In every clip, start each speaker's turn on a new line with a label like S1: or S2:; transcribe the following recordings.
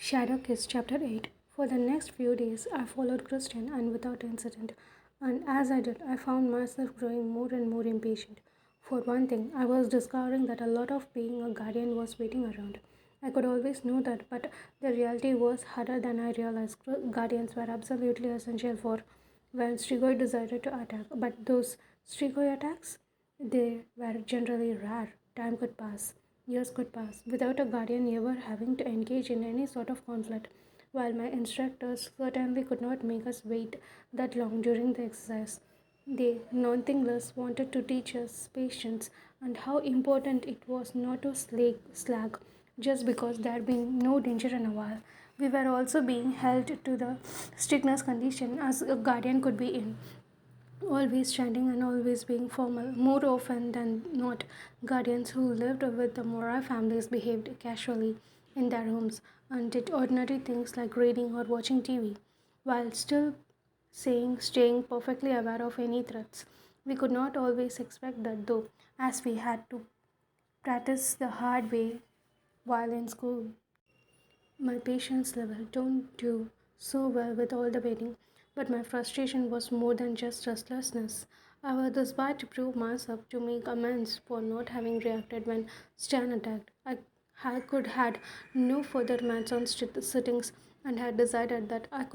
S1: Shadowkiss Chapter 8. For the next few days, I followed Christian and without incident, and as I did, I found myself growing more and more impatient. For one thing, I was discovering that a lot of being a guardian was waiting around. I could always know that, but the reality was harder than I realized. Guardians were absolutely essential for when Strigoi decided to attack, but those Strigoi attacks, they were generally rare. Time could pass. Years could pass without a guardian ever having to engage in any sort of conflict, while my instructors certainly could not make us wait that long during the exercise. They, nothing less, wanted to teach us patience and how important it was not to slag just because there had been no danger in a while. We were also being held to the strictness condition as a guardian could be in always standing and always being formal. More often than not, guardians who lived with the Mora families behaved casually in their homes and did ordinary things like reading or watching TV, while still staying perfectly aware of any threats. We could not always expect that though, as we had to practice the hard way while in school. My patience level don't do so well with all the waiting, but my frustration was more than just restlessness. I was despite to prove myself to make amends for not having reacted when Stan attacked. I could had no further match on sittings and had decided that I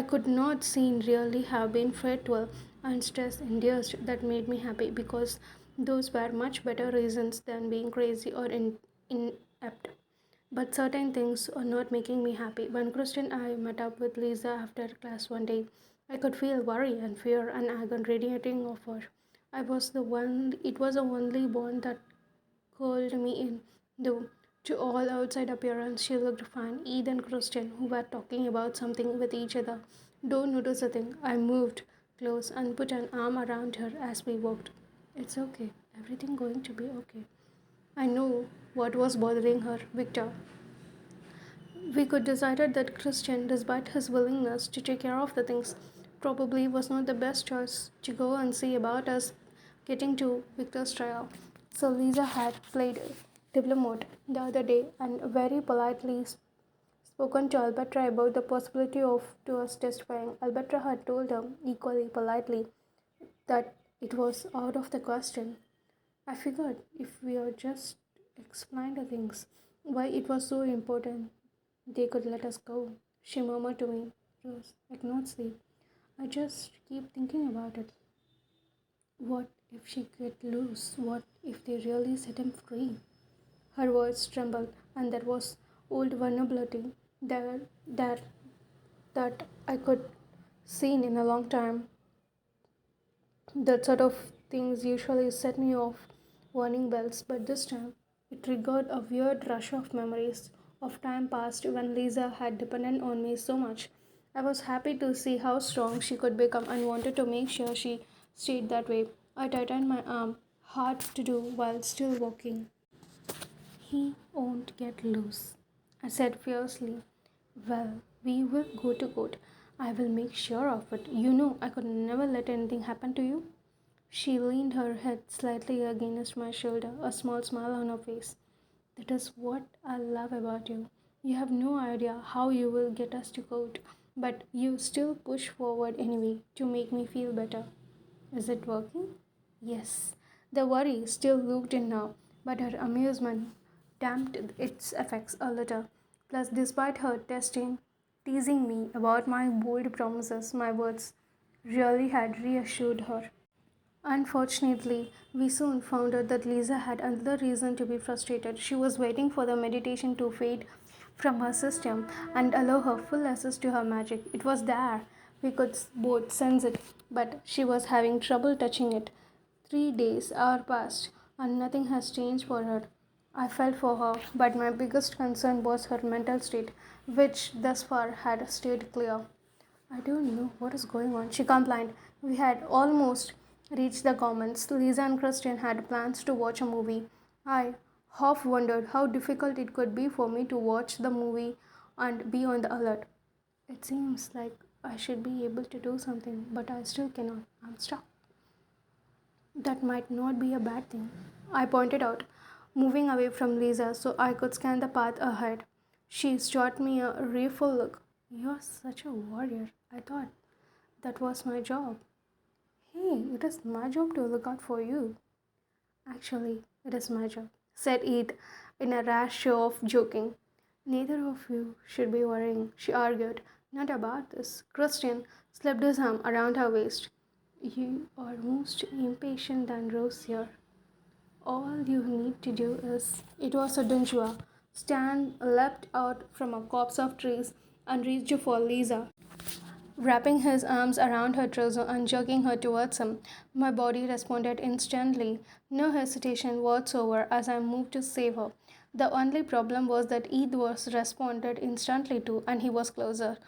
S1: could not seem really have been fretful and stress induced that made me happy because those were much better reasons than being crazy or inept. But certain things are not making me happy. When Christian and I met up with Lisa after class one day, I could feel worry and fear and anger radiating off her. It was the only bond that called me in, though to all outside appearance she looked fine. Eve and Christian, who were talking about something with each other, don't notice a thing. I moved close and put an arm around her as we walked. It's okay. Everything going to be okay. I know what was bothering her, Victor. We could decided that Christian, despite his willingness to take care of the things, probably was not the best choice to go and see about us getting to Victor's trial. So Lisa had played diplomat the other day and very politely spoken to Alberta about the possibility of to us testifying. Alberta had told her equally politely that it was out of the question. I figured if we are just explained the things, why it was so important, they could let us go. She murmured to me, Rose, I cannot sleep. I just keep thinking about it. What if she get loose? What if they really set him free? Her voice trembled, and there was old vulnerability there that I could seen in a long time. That sort of things usually set me off warning bells, but this time it triggered a weird rush of memories of time past when Lisa had depended on me so much. I was happy to see how strong she could become and wanted to make sure she stayed that way. I tightened my arm, hard to do while still walking. He won't get loose, I said fiercely. Well, we will go to court. I will make sure of it. You know, I could never let anything happen to you. She leaned her head slightly against my shoulder, a small smile on her face. That is what I love about you. You have no idea how you will get us to court, but you still push forward anyway to make me feel better. Is it working? Yes. The worry still looked in now, but her amusement damped its effects a little. Plus, despite her teasing me about my bold promises, my words really had reassured her. Unfortunately, we soon found out that Lisa had another reason to be frustrated. She was waiting for the meditation to fade from her system and allow her full access to her magic. It was there. We could both sense it, but she was having trouble touching it. 3 days are past, and nothing has changed for her. I felt for her, but my biggest concern was her mental state, which thus far had stayed clear. I don't know what is going on, she complained. We had almost reached the comments. Lisa and Christian had plans to watch a movie. I half wondered how difficult it could be for me to watch the movie and be on the alert. It seems like I should be able to do something, but I still cannot. I'm stuck. That might not be a bad thing, I pointed out, moving away from Lisa so I could scan the path ahead. She shot me a rueful look. You're such a warrior. I thought that was my job. Hey, it is my job to look out for you. Actually, it is my job, said Edith in a rash show of joking. Neither of you should be worrying, she argued. Not about this. Christian slipped his arm around her waist. You are most impatient than Rose here. All you need to do is. It was a Dunjua. Stan leapt out from a copse of trees and reached for Lisa, wrapping his arms around her torso and jerking her towards him. My body responded instantly, no hesitation whatsoever as I moved to save her. The only problem was that Eid was responded instantly to, and he was closer,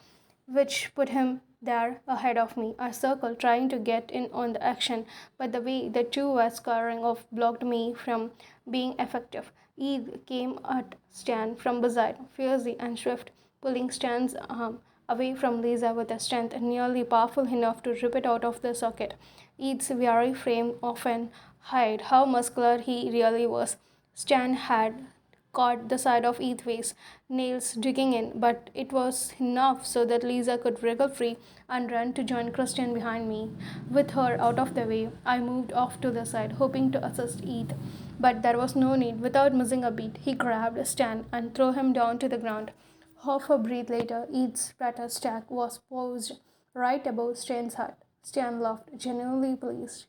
S1: which put him there ahead of me. I circled, trying to get in on the action, but the way the two were squaring off blocked me from being effective. Eid came at Stan from beside, fierce and swift, pulling Stan's arm away from Lisa with a strength nearly powerful enough to rip it out of the socket. Eid's weary frame often hid how muscular he really was. Stan had caught the side of Eith's face, nails digging in, but it was enough so that Lisa could wriggle free and run to join Christian behind me. With her out of the way, I moved off to the side, hoping to assist Eith. But there was no need. Without missing a beat, he grabbed Stan and threw him down to the ground. Half a breath later, Eith's splatter stack was posed right above Stan's head. Stan laughed, genuinely pleased.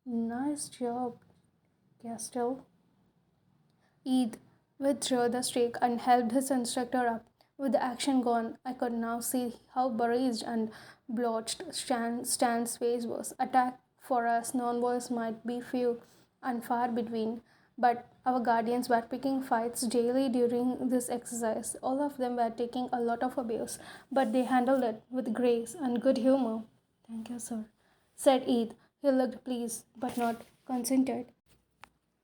S1: Nice job, Castile. Eid withdrew the stake and helped his instructor up. With the action gone, I could now see how bruised and blotched Stan's face was. Attack for us non-boys might be few and far between, but our guardians were picking fights daily during this exercise. All of them were taking a lot of abuse, but they handled it with grace and good humor. Thank you, sir, said Eid. He looked pleased, but not contented.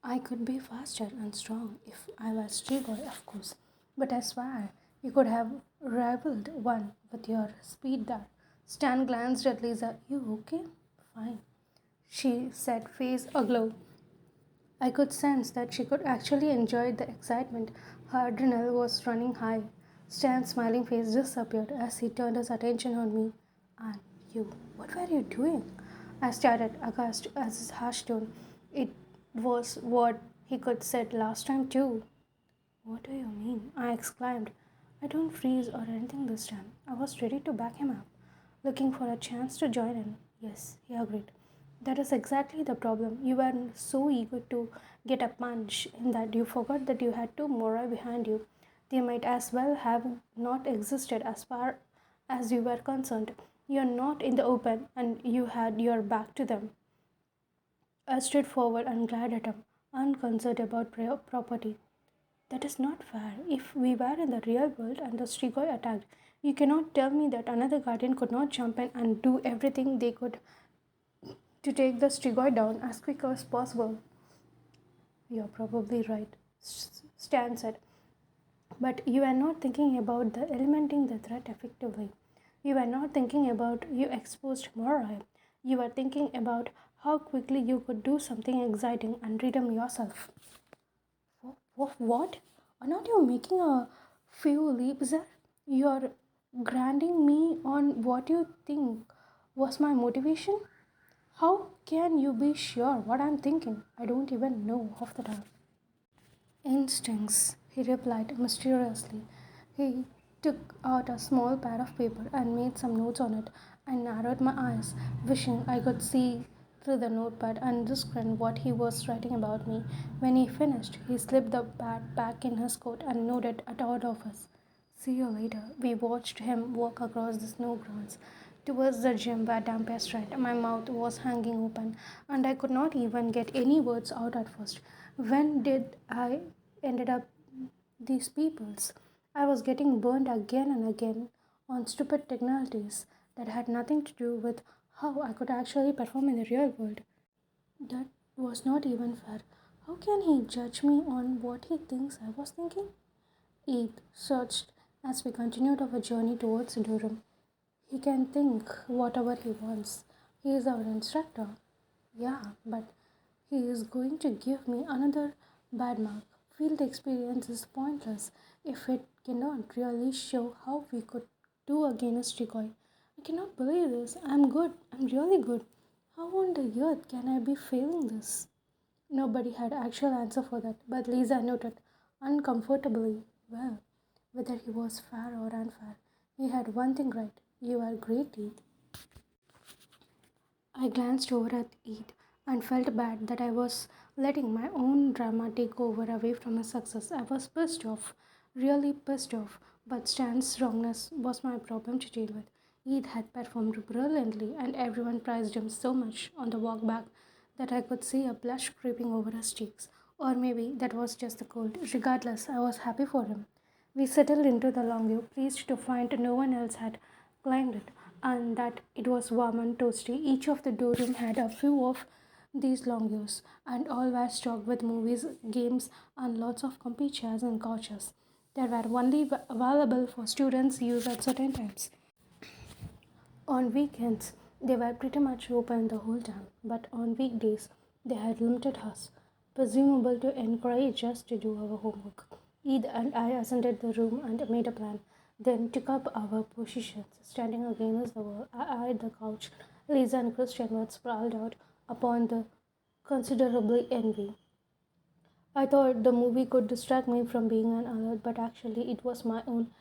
S1: I could be faster and strong if I were Strigoi, of course, but I swear you could have rivaled one with your speed there. Stan glanced at Lisa. You okay? Fine, she said, face aglow. I could sense that she could actually enjoy the excitement. Her adrenaline was running high. Stan's smiling face disappeared as he turned his attention on me. And you, what were you doing? I started, aghast at his harsh tone. It was what he could said last time too. What do you mean? I exclaimed. I don't freeze or anything this time. I was ready to back him up, looking for a chance to join in. Yes, he agreed. That is exactly the problem. You were so eager to get a punch in that you forgot that you had two Morai behind you. They might as well have not existed as far as you were concerned. You're not in the open and you had your back to them. I stood forward and glared at him, unconcerned about property. That is not fair. If we were in the real world and the Strigoi attacked, you cannot tell me that another guardian could not jump in and do everything they could to take the Strigoi down as quick as possible. You're probably right, Stan said. But you are not thinking about the eliminating the threat effectively. You are not thinking about you exposed Morai. You are thinking about how quickly you could do something exciting and redeem yourself. What? Are not you making a few leaps there? You are granting me on what you think was my motivation? How can you be sure what I'm thinking? I don't even know half the time. Instincts, he replied mysteriously. He took out a small pad of paper and made some notes on it. I narrowed my eyes, wishing I could see through the notepad and discern what he was writing about me. When he finished, he slipped the pad back in his coat and nodded at all of us. See you later. We watched him walk across the snow grounds towards the gym where Dampest ran. My mouth was hanging open, and I could not even get any words out at first. When did I ended up these peoples? I was getting burned again and again on stupid technicalities that had nothing to do with how I could actually perform in the real world. That was not even fair. How can he judge me on what he thinks I was thinking? Eat searched as we continued our journey towards Durham. He can think whatever he wants. He is our instructor. Yeah, but he is going to give me another bad mark. field experience is pointless if it cannot really show how we could do against Chicoy. I cannot believe this. I'm good. I'm really good. How on the earth can I be failing this? Nobody had actual answer for that, but Lisa noted uncomfortably well whether he was fair or unfair. He had one thing right. You are great, Eve. I glanced over at it and felt bad that I was letting my own drama take over away from his success. I was pissed off, really pissed off, but Stan's wrongness was my problem to deal with. Eid had performed brilliantly, and everyone prized him so much on the walk back that I could see a blush creeping over his cheeks. Or maybe that was just the cold. Regardless, I was happy for him. We settled into the longview, pleased to find no one else had climbed it and that it was warm and toasty. Each of the dorm had a few of these longviews, and all were stocked with movies, games, and lots of comfy chairs and couches. They were only available for students' use at certain times. On weekends, they were pretty much open the whole time, but on weekdays, they had limited hours, presumable to encourage us to do our homework. Eid and I ascended the room and made a plan, then took up our positions, standing against the wall. I eyed the couch. Lisa and Christian were sprawled out upon the considerably envy. I thought the movie could distract me from being an alert, but actually it was my own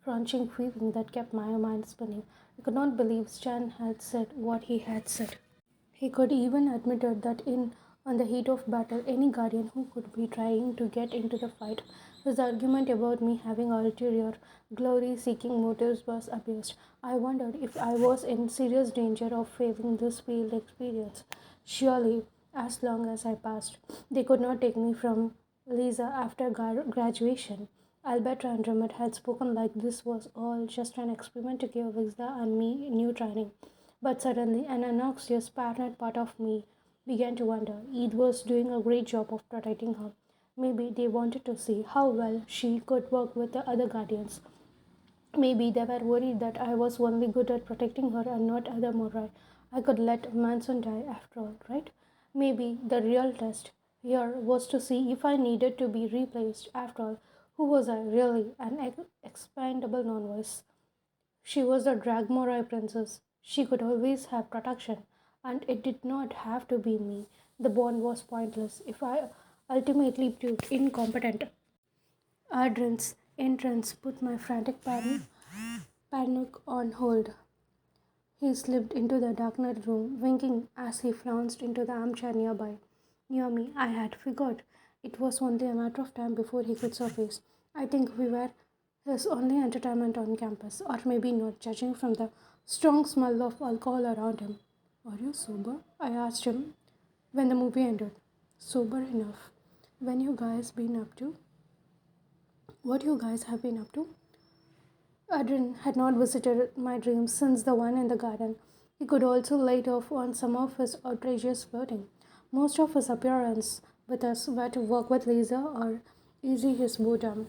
S1: crunching feeling that kept my mind spinning. I could not believe Stan had said what he had said. He could even admitted that in on the heat of battle, any guardian who could be trying to get into the fight. His argument about me having ulterior, glory-seeking motives was abused. I wondered if I was in serious danger of failing this field experience. Surely, as long as I passed, they could not take me from Lisa after graduation. Albert Andromet had spoken like this was all just an experiment to give Visa and me new training. But suddenly, an anxious, paranoid part of me began to wonder. Eid was doing a great job of protecting her. Maybe they wanted to see how well she could work with the other guardians. Maybe they were worried that I was only good at protecting her and not other Morai. I could let Manson die after all, right? Maybe the real test here was to see if I needed to be replaced. After all, who was I really? An expendable non voice. She was the Dragmorai princess. She could always have protection, and it did not have to be me. The bond was pointless if I ultimately proved incompetent. Adrian's entrance put my frantic panic on hold. He slipped into the darkened room, winking as he flounced into the armchair nearby. Near me, I had figured it was only a matter of time before he could surface. I think we were his only entertainment on campus, or maybe not, judging from the strong smell of alcohol around him. Are you sober? I asked him when the movie ended. Sober enough. When you guys been up to? What you guys have been up to? Adrian had not visited my dreams since the one in the garden. He could also light off on some of his outrageous flirting. Most of his appearance with us were to work with Lisa or ease his boredom.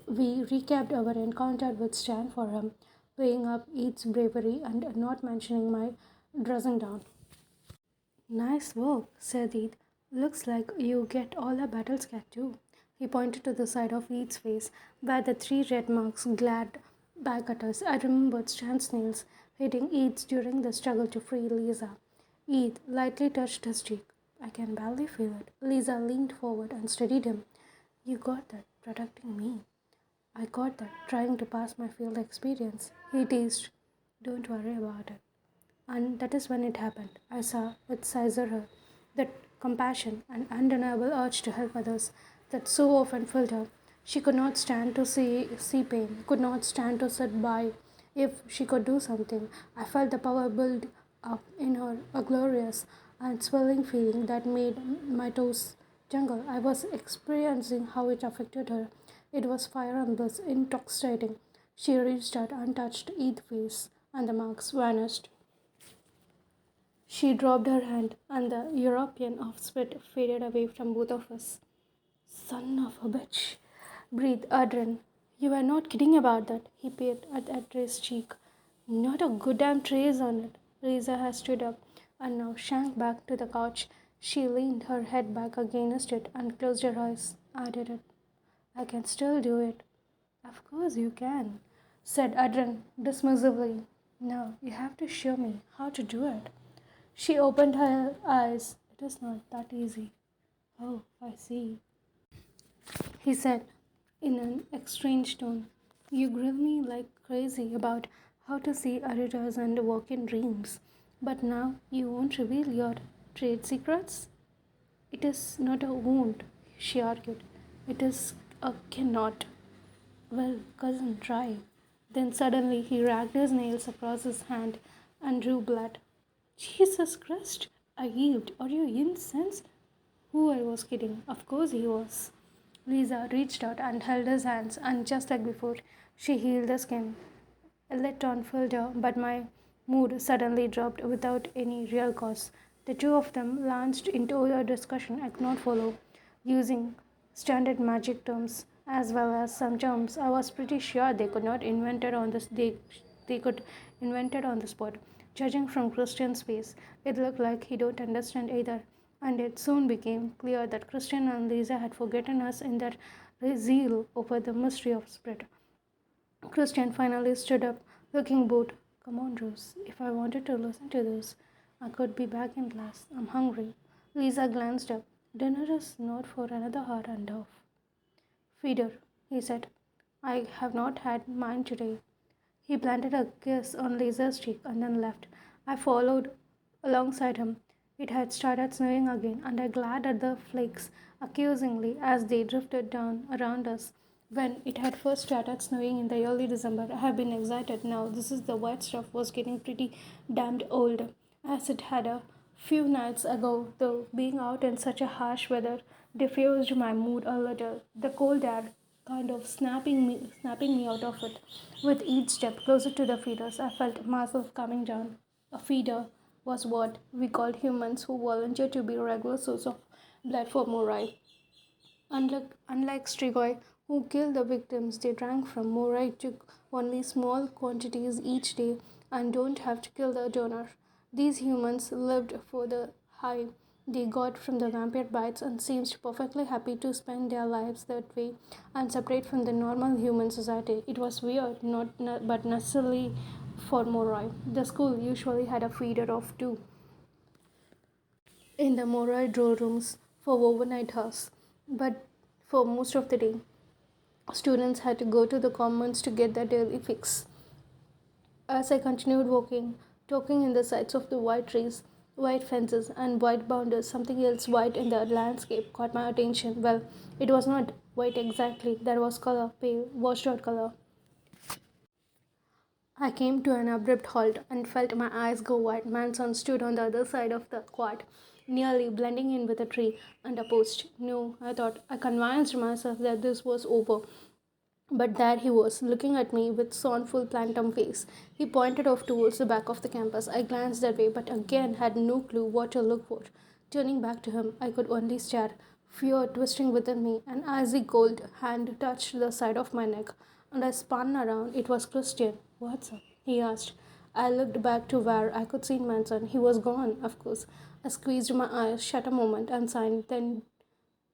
S1: We recapped our encounter with Stan for him, playing up Eve's bravery and not mentioning my dressing down. Nice work, said Eve. Looks like you get all the battle scat too. He pointed to the side of Eve's face, where the three red marks glared back at us. I remembered Stan's nails hitting Eve's during the struggle to free Lisa. Eve lightly touched his cheek. I can barely feel it. Lisa leaned forward and steadied him. You got that, protecting me. I got that, trying to pass my field experience. He teased. Don't worry about it. And that is when it happened. I saw with Caesar her, that compassion and undeniable urge to help others that so often filled her. She could not stand to see pain, could not stand to sit by if she could do something. I felt the power build up in her, a glorious and swelling feeling that made my toes tingle. I was experiencing how it affected her. It was fire and bliss, intoxicating. She reached out and touched Eve's face, and the marks vanished. She dropped her hand, and the European of sweat faded away from both of us. Son of a bitch, breathed Adrian. You are not kidding about that. He peered at Adrian's cheek. Not a goddamn trace on it. Lisa had stood up and now shrank back to the couch. She leaned her head back against it and closed her eyes. I did it. I can still do it. Of course you can, said Adran dismissively. Now you have to show me how to do it. She opened her eyes. It is not that easy. Oh, I see, he said in an estranged tone. You grill me like crazy about how to see editors and work in dreams, but now you won't reveal your trade secrets? It is not a wound, she argued. It is a cannot. Well, cousin, try. Then suddenly he ragged his nails across his hand and drew blood. Jesus Christ! I heaved. Are you incensed? Who I was kidding. Of course he was. Lisa reached out and held his hands, and just like before, she healed the skin. A lit on filter, but my mood suddenly dropped without any real cause. The two of them launched into a discussion I could not follow, using standard magic terms as well as some terms I was pretty sure they could not invented on this they could invented on the spot. Judging from Christian's face, it looked like he don't understand either, and it soon became clear that Christian and Lisa had forgotten us in their zeal over the mystery of spirit. Christian finally stood up, looking bored. Come on, Rose. If I wanted to listen to this, I could be back in class. I'm hungry. Lisa glanced up. Dinner is not for another hour and a half. Feeder, he said. I have not had mine today. He planted a kiss on Lisa's cheek and then left. I followed alongside him. It had started snowing again, and I glared at the flakes accusingly as they drifted down around us. When it had first started snowing in the early December, I have been excited now. This is the white stuff was getting pretty damned old, as it had a few nights ago, though being out in such a harsh weather diffused my mood a little. The cold air kind of snapping me out of it. With each step closer to the feeders, I felt myself coming down. A feeder was what we called humans who volunteered to be a regular source of blood for Morai. Unlike Strigoi, who killed the victims they drank from, Morai took only small quantities each day and don't have to kill the donor. These humans lived for the high they got from the vampire bites and seemed perfectly happy to spend their lives that way and separate from the normal human society. It was weird, but necessarily for Morai. The school usually had a feeder of two in the Morai draw rooms for overnight house, but for most of the day, students had to go to the commons to get their daily fix. As I continued walking, talking in the sights of the white trees, white fences, and white boundaries, something else white in the landscape caught my attention. Well, it was not white exactly, there was color, pale, washed out color. I came to an abrupt halt and felt my eyes go wide. Manson stood on the other side of the quad, nearly blending in with a tree and a post. No, I thought. I convinced myself that this was over. But there he was, looking at me with scornful plantum face. He pointed off towards the back of the campus. I glanced that way, but again had no clue what to look for. Turning back to him, I could only stare, fear twisting within me. An icy cold hand touched the side of my neck, and I spun around. It was Christian. What's up? He asked. I looked back to where I could see Manson. He was gone, of course. I squeezed my eyes shut a moment and sighed. Then,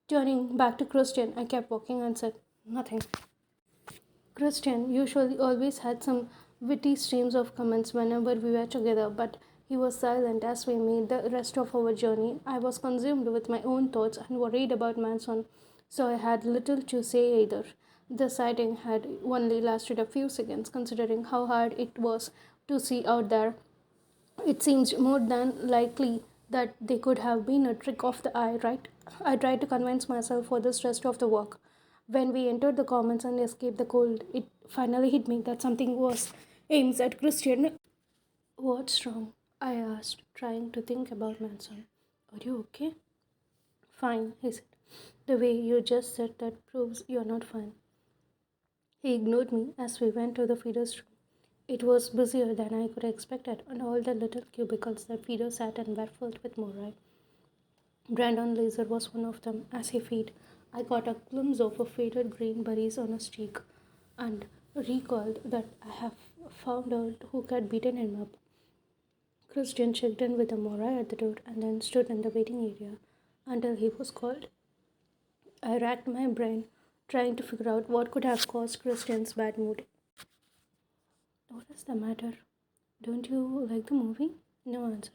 S1: turning back to Christian, I kept walking and said, Nothing. Christian usually always had some witty streams of comments whenever we were together, but he was silent as we made the rest of our journey. I was consumed with my own thoughts and worried about Manson, so I had little to say either. The sighting had only lasted a few seconds, considering how hard it was to see out there. It seems more than likely that they could have been a trick of the eye, right? I tried to convince myself for this rest of the walk. When we entered the commons and escaped the cold, it finally hit me that something was aimed at Christian. What's wrong? I asked, trying to think about Manson. Are you okay? Fine, he said. The way you just said that proves you're not fine. He ignored me as we went to the feeder's room. It was busier than I could expect, and all the little cubicles that feeder sat in were filled with Morai. Brandon Laser was one of them. As he feed, I caught a glimpse of a faded green berries on his cheek and recalled that I have found out who had beaten him up. Christian checked in with a Morai at the door and then stood in the waiting area until he was called. I racked my brain, trying to figure out what could have caused Christian's bad mood. What is the matter? Don't you like the movie? No answer.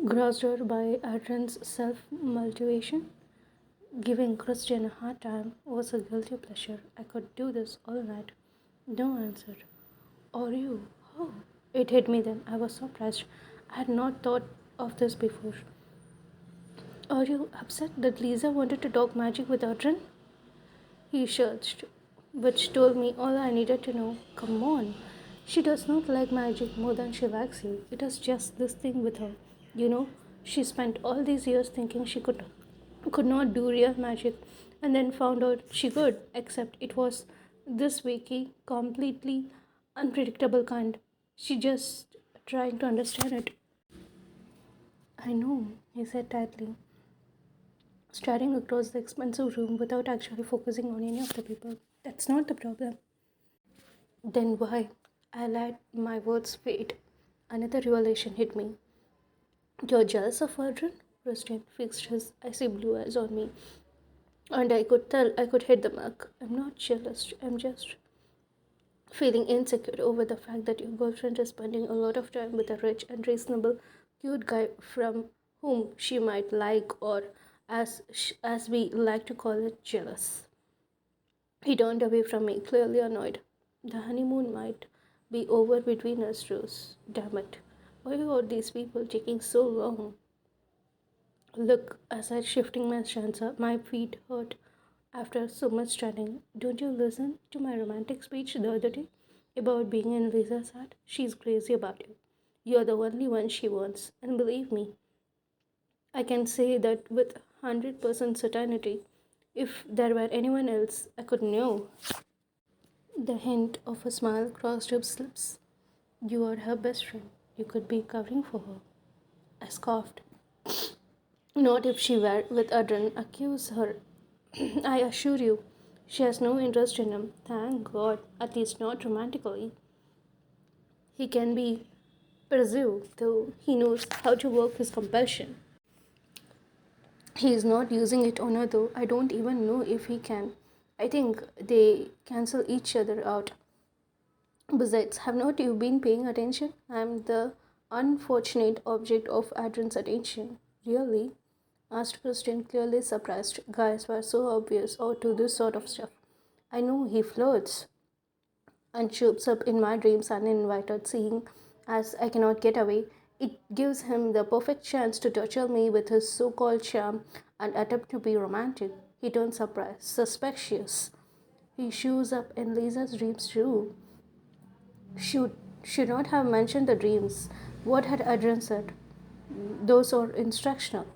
S1: Grossed out by Adrian's self motivation, giving Christian a hard time was a guilty pleasure. I could do this all night. No answer. Or you? Oh. It hit me then. I was surprised. I had not thought of this before. Are you upset that Lisa wanted to talk magic with Adrian? He searched, which told me all I needed to know. Come on. She does not like magic more than she likes you. It is just this thing with her. You know, she spent all these years thinking she could not do real magic and then found out she could, except it was this wacky, completely unpredictable kind. She just trying to understand it. I know, he said tightly, staring across the expensive room without actually focusing on any of the people. That's not the problem. Then why? I let my words fade. Another revelation hit me. You're jealous of Adrian? Rustin fixed his icy blue eyes on me, and I could tell I could hit the mark. I'm not jealous. I'm just feeling insecure over the fact that your girlfriend is spending a lot of time with a rich and reasonable, cute guy from whom she might like, or as we like to call it, jealous. He turned away from me, clearly annoyed. The honeymoon might be over between us, Rose. Damn it. Why are these people taking so long? Look, I said, shifting my stance up. My feet hurt after so much standing. Don't you listen to my romantic speech the other day about being in Lisa's heart? She's crazy about you. You're the only one she wants. And believe me, I can say that with 100% certainty. If there were anyone else, I could know. The hint of a smile crossed her lips. You are her best friend. You could be covering for her. I scoffed. Not if she were with Adrian. Accuse her. I assure you, she has no interest in him. Thank God. At least not romantically. He can be persuasive, though he knows how to work his compulsion. He is not using it on her, though. I don't even know if he can. I think they cancel each other out. Besides, have not you been paying attention? I am the unfortunate object of Adrian's attention. Really? Asked Christian, clearly surprised. Guys were so obvious or to this sort of stuff. I know he flirts and shows up in my dreams uninvited, seeing as I cannot get away. It gives him the perfect chance to torture me with his so called charm and attempt to be romantic. He turns surprised, suspicious. He shows up in Lisa's dreams too. Should not have mentioned the dreams. What had Adrian said? Those are instructional.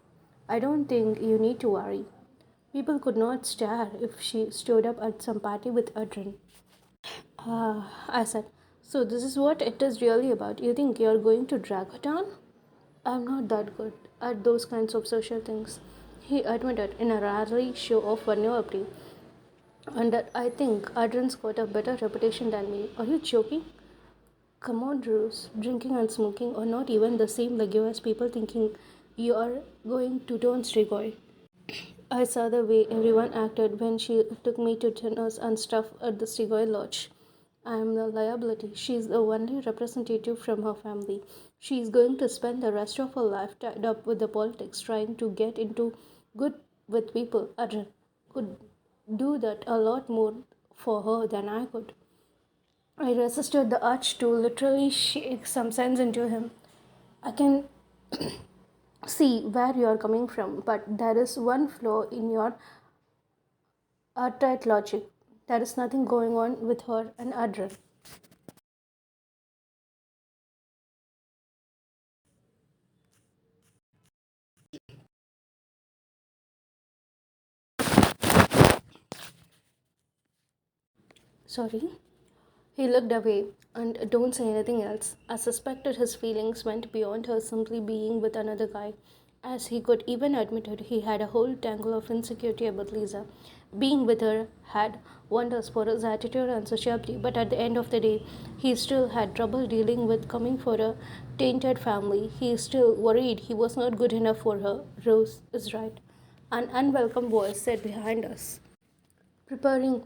S1: I don't think you need to worry. People could not stare if she stood up at some party with Adrian. I said, so this is what it is really about. You think you're going to drag her down? I'm not that good at those kinds of social things, he admitted in a rarely show of vulnerability. And that I think Adrian's got a better reputation than me. Are you joking? Come on, Bruce. Drinking and smoking are not even the same like you as people thinking you are going to turn Strigoi. I saw the way everyone acted when she took me to dinners and stuff at the Strigoi Lodge. I am the liability. She is the only representative from her family. She is going to spend the rest of her life tied up with the politics, trying to get into good with people. Arjun could do that a lot more for her than I could. I resisted the urge to literally shake some sense into him. I can see where you are coming from, but there is one flaw in your outright logic. There is nothing going on with her and Adrian. Sorry? He looked away, and don't say anything else. I suspected his feelings went beyond her simply being with another guy, as he could even admitted he had a whole tangle of insecurity about Lisa. Being with her had wonders for his attitude and sociability, but at the end of the day, he still had trouble dealing with coming for a tainted family. He still worried he was not good enough for her. Rose is right. An unwelcome voice said behind us. Preparing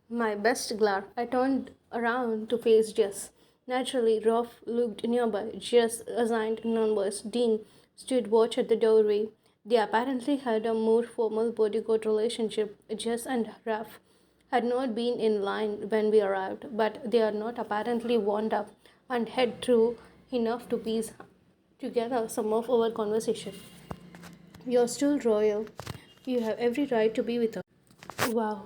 S1: my best glare, I turned around to face Jess. Naturally, Rolf looked nearby. Jess assigned numbers. Dean stood watch at the doorway. They apparently had a more formal bodyguard relationship. Jess and Ralph had not been in line when we arrived, but they are not apparently wound up and head through enough to piece together some of our conversation. You're still royal. You have every right to be with us. Wow,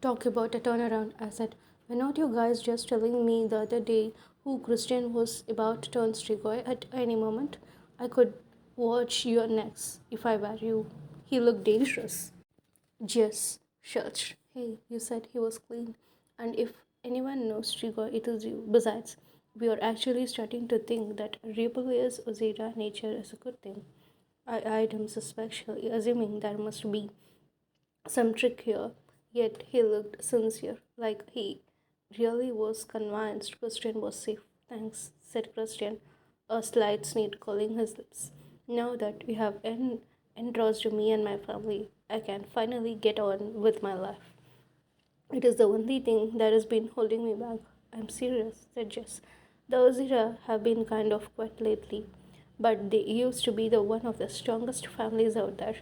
S1: talk about a turnaround. I said, were not you guys just telling me the other day who Christian was about to turn Strigoi at any moment? I could watch your necks if I were you. He looked dangerous. Jess shudged. Hey, you said he was clean. And if anyone knows Strigoi, it is you. Besides, we are actually starting to think that rebellious Ozira nature is a good thing. I eyed him suspiciously, assuming there must be some trick here, yet he looked sincere, like he really was convinced Christian was safe. Thanks, said Christian, a slight sneer curling his lips. Now that you have entrusted me and my family, I can finally get on with my life. It is the only thing that has been holding me back. I'm serious, said Jess. The Ozira have been kind of quiet lately, but they used to be the one of the strongest families out there.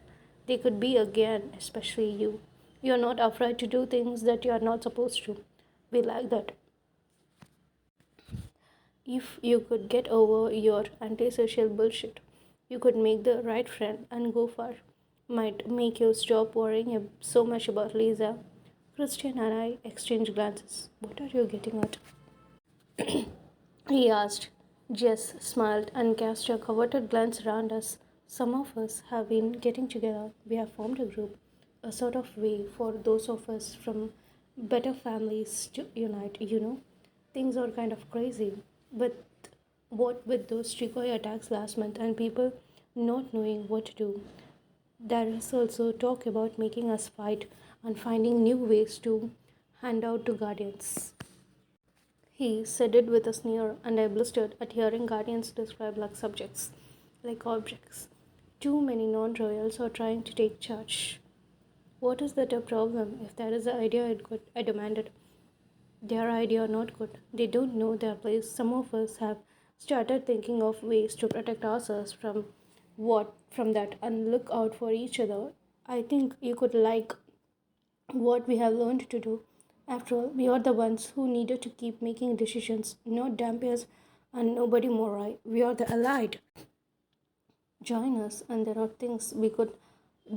S1: They could be again, especially you. You're not afraid to do things that you are not supposed to. We like that. If you could get over your antisocial bullshit, you could make the right friend and go far. Might make you stop worrying so much about Lisa. Christian and I exchanged glances. What are you getting at? He asked. Jess smiled and cast a coveted glance around us. Some of us have been getting together. We have formed a group, a sort of way for those of us from better families to unite. Things are kind of crazy. But what with those Chicoy attacks last month and people not knowing what to do, there is also talk about making us fight and finding new ways to hand out to guardians. He said it with a sneer, and I blistered at hearing guardians described like subjects, like objects. Too many non royals are trying to take charge. What is that a problem? If there is an idea, it good. I demanded. Their idea not good. They don't know their place. Some of us have started thinking of ways to protect ourselves from that and look out for each other. I think you could like what we have learned to do. After all, we are the ones who needed to keep making decisions, not Dampiers and nobody more right. We are the allied. Join us, and there are things we could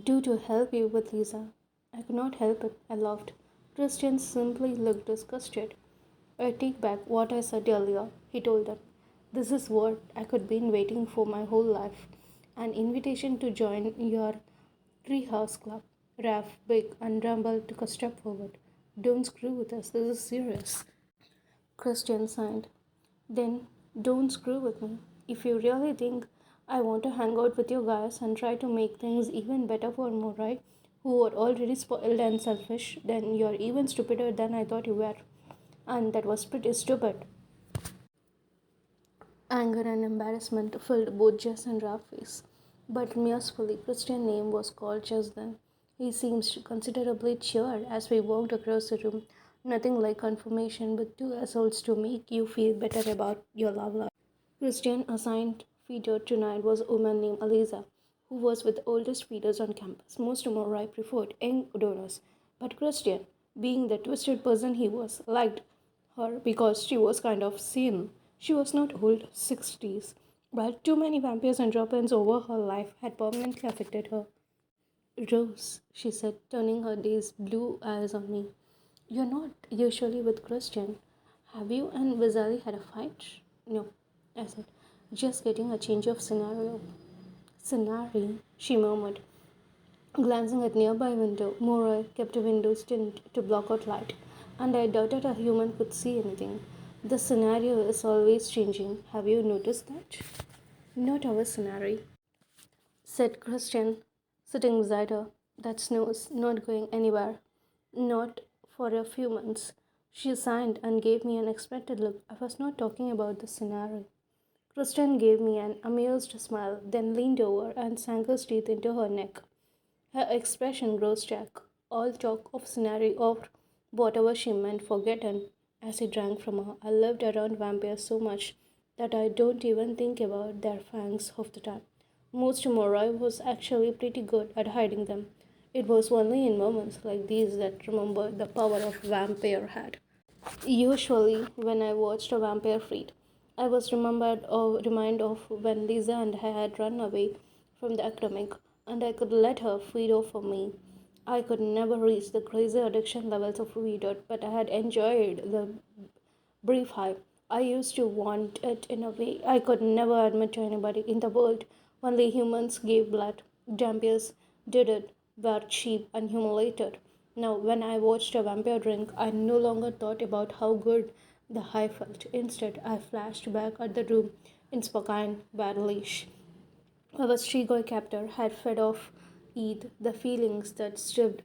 S1: do to help you with Lisa. I could not help it. I laughed. Christian simply looked disgusted. I take back what I said earlier, he told them. This is what I could been waiting for my whole life. An invitation to join your treehouse club. Raph, Big, and Rumble took a step forward. Don't screw with us, this is serious. Christian signed. Then don't screw with me. If you really think I want to hang out with you guys and try to make things even better for Morai, who are already spoiled and selfish, then you're even stupider than I thought you were. And that was pretty stupid. Anger and embarrassment filled both Jess and Raph's face. But mercifully, Christian's name was called just then. He seemed considerably cheered as we walked across the room. Nothing like confirmation, but two assaults to make you feel better about your love life. Christian assigned feeder tonight was a woman named Eliza, who was with the oldest feeders on campus. Most of Morai preferred young donors, but Christian, being the twisted person he was, liked her because she was kind of sane. She was not old, 60s, but too many vampires and drop-ins over her life had permanently affected her. Rose, she said, turning her dazed blue eyes on me. You're not usually with Christian. Have you and Vizali had a fight? No, I said, just getting a change of scenario. Scenario, she murmured, glancing at nearby window. Mora kept a window tint to block out light, and I doubted a human could see anything. The scenario is always changing. Have you noticed that? Not our scenario, said Christian, sitting beside her. That snow's not going anywhere. Not for a few months. She signed and gave me an expected look. I was not talking about the scenario. Christian gave me an amused smile, then leaned over and sank his teeth into her neck. Her expression grew stark. all talk of scenery or whatever she meant forgotten as he drank from her. I lived around vampires so much that I don't even think about their fangs half the time. Most Morai was actually pretty good at hiding them. It was only in moments like these that remembered the power of vampire had. Usually, when I watched a vampire feed, I was reminded of when Lisa and I had run away from the academic, and I could let her feed off of me. I could never reach the crazy addiction levels of Weedot, but I had enjoyed the brief high. I used to want it in a way I could never admit to anybody in the world. Only humans gave blood. Vampires did it, were cheap and humiliated. Now, when I watched a vampire drink, I no longer thought about how good the high felt. Instead, I flashed back at the room in Spokane, Badalish. Our Strigoi captor had fed off Eid. The feelings that stirred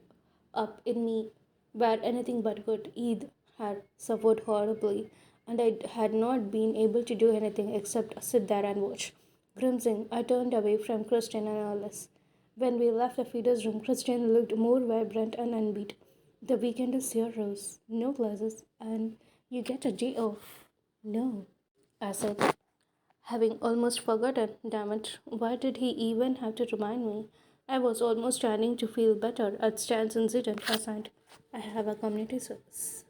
S1: up in me were anything but good. Eid had suffered horribly, and I had not been able to do anything except sit there and watch. Grimacing, I turned away from Christian and Alice. When we left the feeder's room, Christian looked more vibrant and unbeat. The weekend is here, Rose. No classes, and you get a day off. No, I said, having almost forgotten. Damn it, why did he even have to remind me? I was almost starting to feel better at Stan's incident last night. I have a community service.